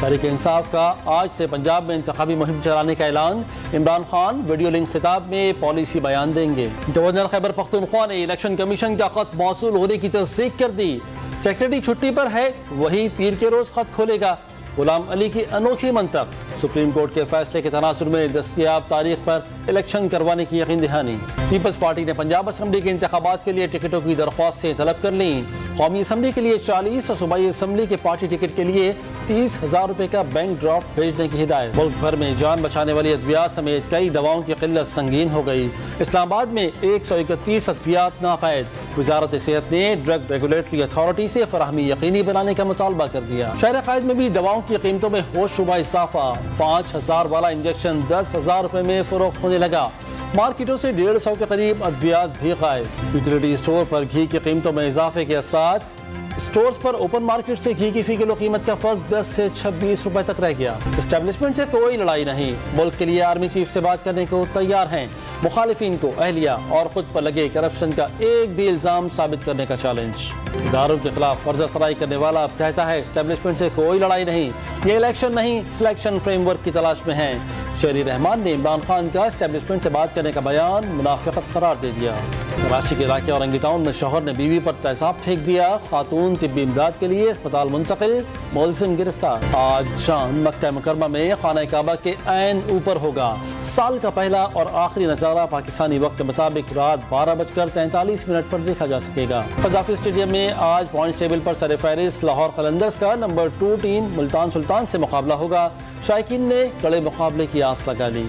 تحریک انصاف کا آج سے پنجاب میں انتخابی مہم چلانے کا اعلان، عمران خان ویڈیو لنک خطاب میں پالیسی بیان دیں گے۔ گورنر خیبر پختونخوا نے الیکشن کمیشن کا خط موصول ہونے کی تصدیق کر دی، سیکرٹری چھٹی پر ہے وہی پیر کے روز خط کھولے گا۔ غلام علی کی انوکھی منطق، سپریم کورٹ کے فیصلے کے تناظر میں دستیاب تاریخ پر الیکشن کروانے کی یقین دہانی۔ پیپلز پارٹی نے پنجاب اسمبلی کے انتخابات کے لیے ٹکٹوں کی درخواستیں طلب کر لیں۔ قومی اسمبلی کے لیے 40 اور صوبائی اسمبلی کے پارٹی ٹکٹ کے لیے 30,000 روپے کا بینک ڈرافٹ بھیجنے کی ہدایت۔ ملک بھر میں جان بچانے والی ادویات سمیت کئی دواؤں کی قلت سنگین ہو گئی۔ اسلام آباد میں 131 ادویات ناپید۔ وزارت صحت نے ڈرگ ریگولیٹری اتھارٹی سے فراہمی یقینی بنانے کا مطالبہ کر دیا۔ شہر قائد میں بھی دواؤں کی قیمتوں میں ہوش شبہ اضافہ، 5,000 والا انجیکشن 10,000 روپے میں فروخت ہونے لگا۔ مارکیٹوں سے 150 کے قریب ادویات بھی غائب۔ یوٹیلیٹی اسٹور پر گھی کی قیمتوں میں اضافے کے اثرات، اسٹورز پر اوپن مارکیٹ سے گھی کی فی کلو قیمت کا فرق 10 سے 26 روپے تک رہ گیا۔ اسٹیبلشمنٹ سے کوئی لڑائی نہیں، ملک کے لیے آرمی چیف سے بات کرنے کو تیار ہیں۔ مخالفین کو اہلیہ اور خود پر لگے کرپشن کا ایک بھی الزام ثابت کرنے کا چیلنج۔ اداروں کے خلاف ورزہ سرائی کرنے والا اب کہتا ہے اسٹیبلشمنٹ سے کوئی لڑائی نہیں، یہ الیکشن نہیں سلیکشن فریم ورک کی تلاش میں ہیں۔ شہری رحمان نے عمران خان کا اسٹیبلشمنٹ سے بات کرنے کا بیان منافقت قرار دے دیا۔ کراچی کے علاقے اورنگی ٹاؤن میں شوہر نے بیوی پر تیزاب پھینک دیا، خاتون طبی امداد کے لیے اسپتال منتقل، ملزم گرفتار۔ آج شام مکہ مکرمہ میں خانہ کعبہ کے عین اوپر ہوگا۔ سال کا پہلا اور آخری نظارہ پاکستانی وقت کے مطابق رات 12:43 پر دیکھا جا سکے گا۔ قذافی اسٹیڈیم میں آج پوائنٹس ٹیبل پر سر فہرست لاہور قلندرز کا نمبر 2 ٹیم ملتان سلطان سے مقابلہ ہوگا۔ شائقین نے کڑے مقابلے کی آس لگا لی۔